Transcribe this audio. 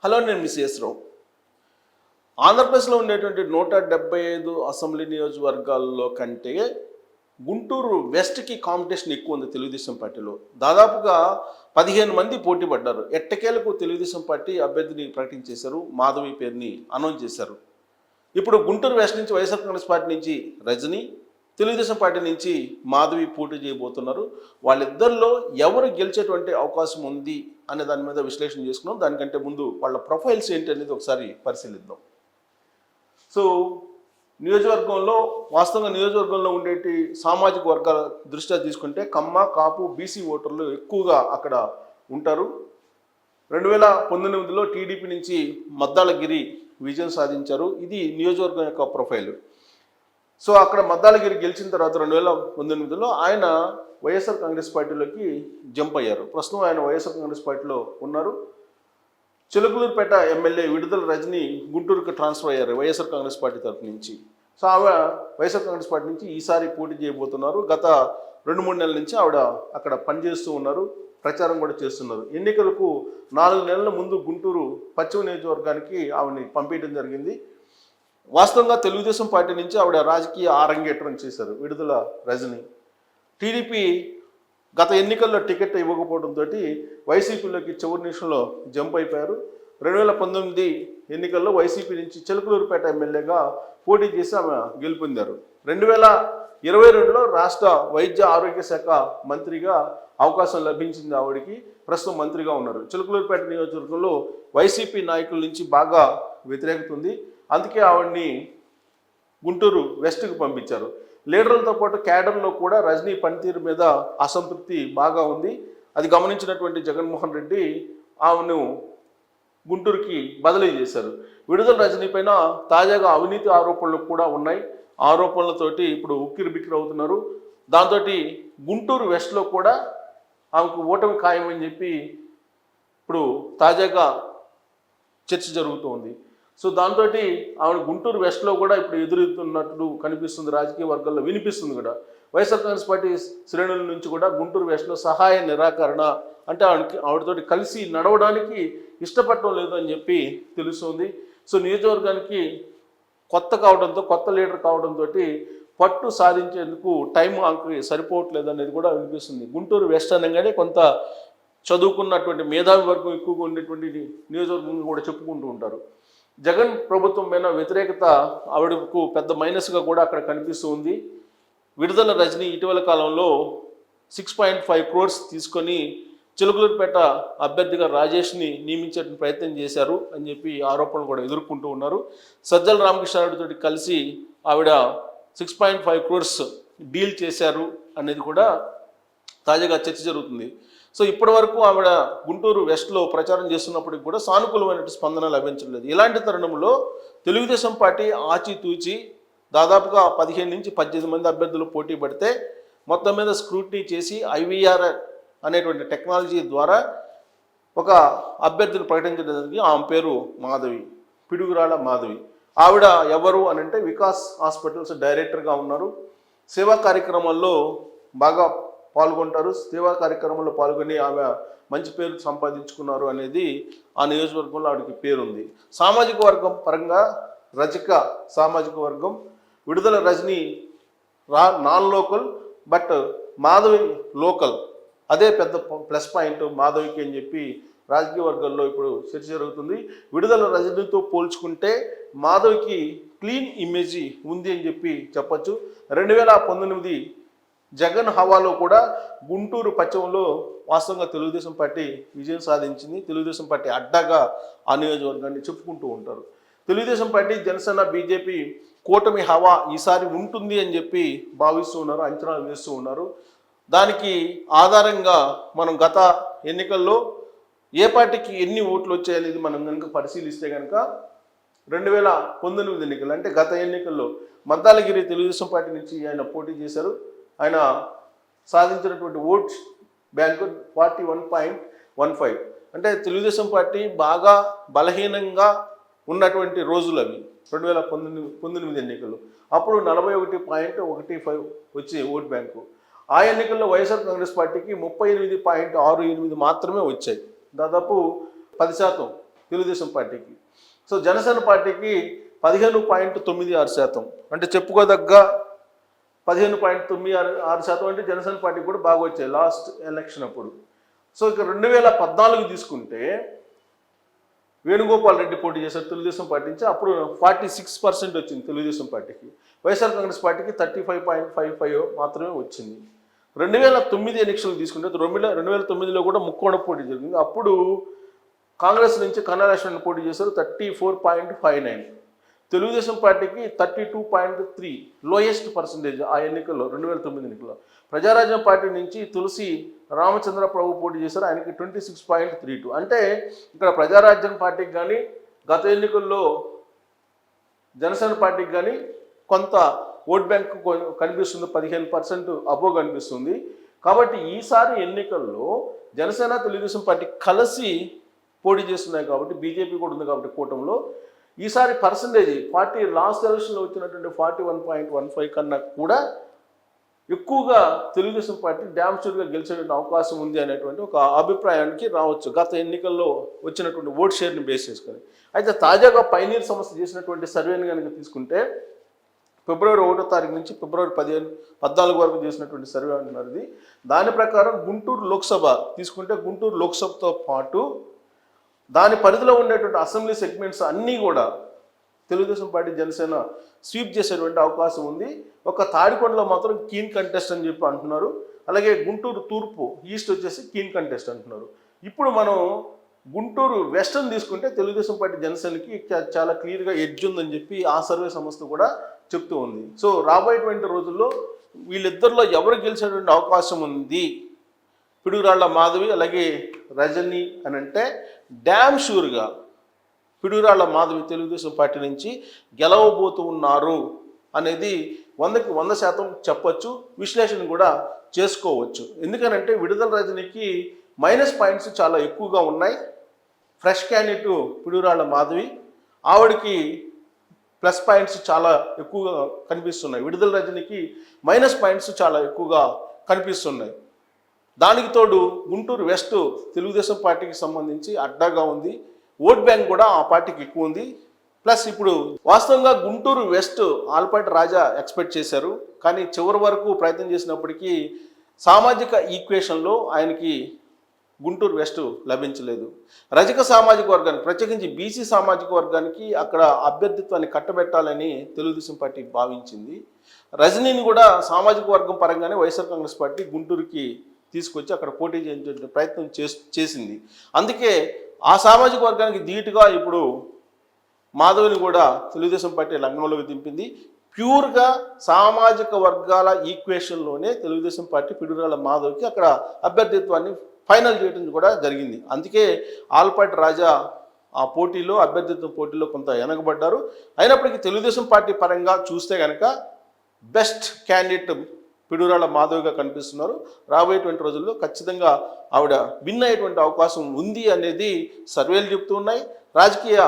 Hello, నేను miss రావు. ఆంధ్రప్రదేశ్లో ఉండేటువంటి 175 అసెంబ్లీ నియోజకవర్గాల్లో కంటే గుంటూరు వెస్ట్కి కాంపిటీషన్ ఎక్కువ ఉంది తెలుగుదేశం పార్టీలో. దాదాపుగా 15 మంది పోటీ పడ్డారు. ఎట్టకేలకు తెలుగుదేశం పార్టీ అభ్యర్థిని ప్రకటించేశారు, మాధవి పేరుని అనౌన్స్ చేశారు. ఇప్పుడు గుంటూరు వెస్ట్ నుంచి వైఎస్ఆర్ కాంగ్రెస్ పార్టీ నుంచి రజని, తెలుగుదేశం పార్టీ నుంచి మాధవి పోటీ చేయబోతున్నారు. వాళ్ళిద్దరిలో ఎవరు గెలిచేటువంటి అవకాశం ఉంది అనే దాని మీద విశ్లేషణ చేసుకున్నాం. దానికంటే ముందు వాళ్ళ ప్రొఫైల్స్ ఏంటి అనేది ఒకసారి పరిశీలిద్దాం. సో నియోజకవర్గంలో వాస్తవంగా నియోజకవర్గంలో ఉండేటి సామాజిక వర్గాల దృష్ట్యా తీసుకుంటే కమ్మ, కాపు, బీసీ ఓటర్లు ఎక్కువగా అక్కడ ఉంటారు. 2019లో టీడీపీ నుంచి మద్దాలగిరి విజయం సాధించారు. ఇది నియోజకవర్గం యొక్క ప్రొఫైల్. సో అక్కడ మద్దాలగిరి గెలిచిన తర్వాత 2019లో ఆయన వైఎస్ఆర్ కాంగ్రెస్ పార్టీలోకి జంప్ అయ్యారు. ప్రస్తుతం ఆయన వైఎస్ఆర్ కాంగ్రెస్ పార్టీలో ఉన్నారు. చిలకలూరుపేట ఎమ్మెల్యే విడుదల రజని గుంటూరుకు ట్రాన్స్ఫర్ అయ్యారు వైఎస్ఆర్ కాంగ్రెస్ పార్టీ తరఫు నుంచి. సో ఆవిడ వైఎస్ఆర్ కాంగ్రెస్ పార్టీ నుంచి ఈసారి పోటీ చేయబోతున్నారు. గత 2-3 నెలల నుంచి ఆవిడ అక్కడ పనిచేస్తూ ఉన్నారు, ప్రచారం కూడా చేస్తున్నారు. ఎన్నికలకు 4 నెలల ముందు గుంటూరు పశ్చిమ నియోజకవర్గానికి ఆవిడని పంపించడం జరిగింది. వాస్తవంగా తెలుగుదేశం పార్టీ నుంచి ఆవిడ రాజకీయ ఆరంగేట్రం చేశారు విడుదల రజని. టీడీపీ గత ఎన్నికల్లో టికెట్ ఇవ్వకపోవడంతో వైసీపీలోకి చివరి నిమిషంలో జంప్ అయిపోయారు. 2019 ఎన్నికల్లో వైసీపీ నుంచి చిలకలూరుపేట ఎమ్మెల్యేగా పోటీ చేసి ఆమె గెలుపొందారు. 2022లో రాష్ట్ర వైద్య ఆరోగ్య శాఖ మంత్రిగా అవకాశం లభించింది ఆవిడికి. ప్రస్తుతం మంత్రిగా ఉన్నారు. చిలకలూరుపేట నియోజకవర్గంలో వైసీపీ నాయకుల నుంచి బాగా వ్యతిరేకత ఉంది. అందుకే ఆవిడ్ని గుంటూరు వెస్ట్కి పంపించారు. లీడర్లతో పాటు క్యాడర్లో కూడా రజనీ పనితీరు మీద అసంతృప్తి బాగా ఉంది. అది గమనించినటువంటి జగన్మోహన్ రెడ్డి ఆమెను గుంటూరుకి బదిలీ చేశారు. విడుదల రజనీ పైన తాజాగా అవినీతి ఆరోపణలు కూడా ఉన్నాయి. ఆరోపణలతోటి ఇప్పుడు ఉక్కిరి బిక్కిరి అవుతున్నారు. దాంతో గుంటూరు వెస్ట్లో కూడా ఆమెకు ఓటమి ఖాయమని చెప్పి ఇప్పుడు తాజాగా చర్చ జరుగుతోంది. సో దాంతో ఆవిడ గుంటూరు వెస్ట్లో కూడా ఇప్పుడు ఎదురుతున్నట్లు కనిపిస్తుంది, రాజకీయ వర్గాల్లో వినిపిస్తుంది కూడా. వైఎస్ఆర్ కాంగ్రెస్ పార్టీ శ్రేణుల నుంచి కూడా గుంటూరు వెస్ట్లో సహాయ నిరాకరణ, అంటే ఆవిడతోటి కలిసి నడవడానికి ఇష్టపడటం లేదు అని చెప్పి తెలుస్తుంది. సో నియోజకవర్గానికి కొత్త కావడంతో, కొత్త లీడర్ కావడంతో పట్టు సాధించేందుకు టైం ఆమెకి సరిపోవట్లేదు అనేది కూడా వినిపిస్తుంది. గుంటూరు వెస్ట్ అనగానే కొంత చదువుకున్నటువంటి మేధావి వర్గం ఎక్కువగా ఉండేటువంటి నియోజకవర్గం కూడా చెప్పుకుంటూ ఉంటారు. జగన్ ప్రభుత్వం పైన వ్యతిరేకత ఆవిడకు పెద్ద మైనస్గా కూడా అక్కడ కనిపిస్తూ ఉంది. విడుదల రజని ఇటీవల కాలంలో 6.5 crores తీసుకొని చిలకలూరుపేట అభ్యర్థిగా రాజేష్ని నియమించే ప్రయత్నం చేశారు అని చెప్పి ఆరోపణలు కూడా ఎదుర్కొంటూ ఉన్నారు. సజ్జల రామకృష్ణారెడ్డితో కలిసి ఆవిడ 6.5 crores డీల్ చేశారు అనేది కూడా తాజాగా చర్చ జరుగుతుంది. సో ఇప్పటి వరకు ఆవిడ గుంటూరు వెస్ట్లో ప్రచారం చేస్తున్నప్పటికి కూడా సానుకూలమైన స్పందన లభించలేదు. ఇలాంటి తరుణంలో తెలుగుదేశం పార్టీ ఆచితూచి దాదాపుగా 15 నుంచి 18 మంది అభ్యర్థులు పోటీ పడితే మొత్తం మీద స్క్రూటినీ చేసి IVR అనేటువంటి టెక్నాలజీ ద్వారా ఒక అభ్యర్థిని ప్రకటించడానికి ఆమె పేరు మాధవి, పిడుగురాళ్ళ మాధవి. ఆవిడ ఎవరు అని అంటే వికాస్ హాస్పిటల్స్ డైరెక్టర్గా ఉన్నారు. సేవా కార్యక్రమాల్లో బాగా పాల్గొంటారు. సేవా కార్యక్రమంలో పాల్గొని ఆమె మంచి పేరు సంపాదించుకున్నారు అనేది ఆ నియోజకవర్గంలో ఆవిడకి పేరుంది. సామాజిక వర్గం పరంగా రజక సామాజిక వర్గం, విడుదల Rajani non local, but Madhavi local. అదే పెద్ద ప్లస్ పాయింట్ మాధవికి అని చెప్పి రాజకీయ వర్గాల్లో ఇప్పుడు చర్చ జరుగుతుంది. విడుదల రజనీతో పోల్చుకుంటే మాధవికి క్లీన్ ఇమేజ్ ఉంది అని చెప్పి చెప్పచ్చు. 2019 జగన్ హవాలో కూడా గుంటూరు పశ్చిమలో వాస్తవంగా తెలుగుదేశం పార్టీ విజయం సాధించింది. తెలుగుదేశం పార్టీ అడ్డాగా ఆ నియోజకవర్గాన్ని చెప్పుకుంటూ ఉంటారు. తెలుగుదేశం పార్టీ, జనసేన, బీజేపీ కూటమి హవా ఈసారి ఉంటుంది అని చెప్పి భావిస్తూ ఉన్నారు, అంచనా వేస్తూ ఉన్నారు. దానికి ఆధారంగా మనం గత ఎన్నికల్లో ఏ పార్టీకి ఎన్ని ఓట్లు వచ్చాయనేది మనం కనుక పరిశీలిస్తే కనుక 2019 ఎన్నికలు అంటే గత ఎన్నికల్లో మద్దాలగిరి తెలుగుదేశం పార్టీ నుంచి ఆయన పోటీ చేశారు. ఆయన సాధించినటువంటి ఓట్స్ బ్యాంకు 41.15. అంటే తెలుగుదేశం పార్టీ బాగా బలహీనంగా ఉన్నటువంటి రోజులు అవి 2019 ఎన్నికలు. అప్పుడు 41.15 వచ్చే ఓట్ బ్యాంకు. ఆ ఎన్నికల్లో వైఎస్ఆర్ కాంగ్రెస్ పార్టీకి 38.68 మాత్రమే వచ్చాయి. దాదాపు 10%. తెలుగుదేశం పార్టీకి. సో జనసేన పార్టీకి 15.96%, అంటే చెప్పుకోదగ్గ 15.96% అంటే జనసేన పార్టీకి కూడా బాగా వచ్చాయి లాస్ట్ ఎలక్షన్ అప్పుడు. సో ఇక 2014 తీసుకుంటే వేణుగోపాల్ రెడ్డి పోటీ చేశారు తెలుగుదేశం పార్టీ నుంచి, అప్పుడు 46% వచ్చింది తెలుగుదేశం పార్టీకి. వైఎస్ఆర్ కాంగ్రెస్ పార్టీకి 35.55 మాత్రమే వచ్చింది. 2009 ఎన్నికలు తీసుకుంటే 2009లో కూడా ముక్కోణ పోటీ జరిగింది. అప్పుడు కాంగ్రెస్ నుంచి కన్నా లక్ష్మణ్ పోటీ చేశారు, 34.59. తెలుగుదేశం పార్టీకి 32.3, లోయెస్ట్ పర్సంటేజ్ ఆ ఎన్నికల్లో, 2009 ఎన్నికల్లో. ప్రజారాజ్యం పార్టీ నుంచి తులసి రామచంద్ర ప్రభు పోటీ చేశారు, ఆయనకి 26.32. అంటే ఇక్కడ ప్రజారాజ్యం పార్టీకి కానీ గత ఎన్నికల్లో జనసేన పార్టీకి కానీ కొంత ఓట్ బ్యాంక్ కనిపిస్తుంది, 15% అబో కనిపిస్తుంది. కాబట్టి ఈసారి ఎన్నికల్లో జనసేన తెలుగుదేశం పార్టీ కలిసి పోటీ చేస్తున్నాయి కాబట్టి, బీజేపీ కూడా ఉంది కాబట్టి కూటమిలో, ఈసారి పర్సంటేజ్ పార్టీ లాస్ట్ ఎలక్షన్లో వచ్చినటువంటి 41.15 కన్నా కూడా ఎక్కువగా తెలుగుదేశం పార్టీ డ్యామ్ షూర్గా గెలిచేటువంటి అవకాశం ఉంది అనేటువంటి ఒక అభిప్రాయానికి రావచ్చు గత ఎన్నికల్లో వచ్చినటువంటి ఓట్ షేర్ని బేస్ చేసుకొని. అయితే తాజాగా పైనీర్ సంస్థ చేసినటువంటి సర్వేని కనుక తీసుకుంటే ఫిబ్రవరి 1వ తారీఖు నుంచి ఫిబ్రవరి 14 వరకు చేసినటువంటి సర్వే అంటున్నారు ఇది. దాని ప్రకారం గుంటూరు లోక్సభ తీసుకుంటే గుంటూరు లోక్సభతో పాటు దాని పరిధిలో ఉండేటువంటి అసెంబ్లీ సెగ్మెంట్స్ అన్నీ కూడా తెలుగుదేశం పార్టీ జనసేన స్వీప్ చేసేటువంటి అవకాశం ఉంది. ఒక తాడికొండలో మాత్రం కీన్ కంటెస్ట్ అని చెప్పి అంటున్నారు. అలాగే గుంటూరు తూర్పు ఈస్ట్ వచ్చేసి కీన్ కంటెస్ట్ అంటున్నారు. ఇప్పుడు మనం గుంటూరు వెస్టర్న్ తీసుకుంటే తెలుగుదేశం పార్టీ జనసేనకి చాలా క్లియర్గా ఎడ్జ్ ఉందని చెప్పి ఆ సర్వే సంస్థ కూడా చెప్తూ ఉంది. సో రాబోయేటువంటి రోజుల్లో వీళ్ళిద్దరిలో ఎవరు గెలిచేటువంటి అవకాశం ఉంది, పిడుగురాళ్ల మాధవి అలాగే రజని అని అంటే డ్యామ్ షూర్గా పిడుగురాళ్ల మాధవి తెలుగుదేశం పార్టీ నుంచి గెలవబోతూ ఉన్నారు అనేది 100కి 100% చెప్పొచ్చు, విశ్లేషణ కూడా చేసుకోవచ్చు. ఎందుకనంటే విడుదల రజనికి మైనస్ పాయింట్స్ చాలా ఎక్కువగా ఉన్నాయి. ఫ్రెష్ క్యాండిడేట్ పిడుగురాళ్ల మాధవి, ఆవిడకి ప్లస్ పాయింట్స్ చాలా ఎక్కువగా కనిపిస్తున్నాయి. విడుదల రజనికి మైనస్ పాయింట్స్ చాలా ఎక్కువగా కనిపిస్తున్నాయి. దానికి తోడు గుంటూరు వెస్ట్ తెలుగుదేశం పార్టీకి సంబంధించి అడ్డాగా ఉంది, ఓట్ బ్యాంక్ కూడా ఆ పార్టీకి ఎక్కువ ఉంది. ప్లస్ ఇప్పుడు వాస్తవంగా గుంటూరు వెస్ట్ ఆల్పాటి రాజా ఎక్స్పెక్ట్ చేశారు, కానీ చివరి వరకు ప్రయత్నం చేసినప్పటికీ సామాజిక ఈక్వేషన్లో ఆయనకి గుంటూరు వెస్ట్ లభించలేదు. రజక సామాజిక వర్గానికి, ప్రత్యేకించి బీసీ సామాజిక వర్గానికి అక్కడ అభ్యర్థిత్వాన్ని కట్టబెట్టాలని తెలుగుదేశం పార్టీ భావించింది. రజనీని కూడా సామాజిక వర్గం పరంగానే వైఎస్ఆర్ కాంగ్రెస్ పార్టీ గుంటూరుకి తీసుకొచ్చి అక్కడ పోటీ చేయించే ప్రయత్నం చేసింది. అందుకే ఆ సామాజిక వర్గానికి ధీటుగా ఇప్పుడు మాధవిని కూడా తెలుగుదేశం పార్టీ రంగంలోకి దింపింది. ప్యూర్గా సామాజిక వర్గాల ఈక్వేషన్లోనే తెలుగుదేశం పార్టీ పిడుగురాళ్ల మాధవికి అక్కడ అభ్యర్థిత్వాన్ని ఫైనల్ చేయడం కూడా జరిగింది. అందుకే ఆల్పాటి రాజా ఆ పోటీలో, అభ్యర్థిత్వ పోటీలో కొంత వెనకబడ్డారు. అయినప్పటికీ తెలుగుదేశం పార్టీ పరంగా చూస్తే కనుక బెస్ట్ క్యాండిడేట్ పిడుగురాళ్ల మాధవిగా కనిపిస్తున్నారు. రాబోయేటువంటి రోజుల్లో ఖచ్చితంగా ఆవిడ విన్ అయ్యేటువంటి అవకాశం ఉంది అనేది సర్వేలు చెప్తూ ఉన్నాయి. రాజకీయ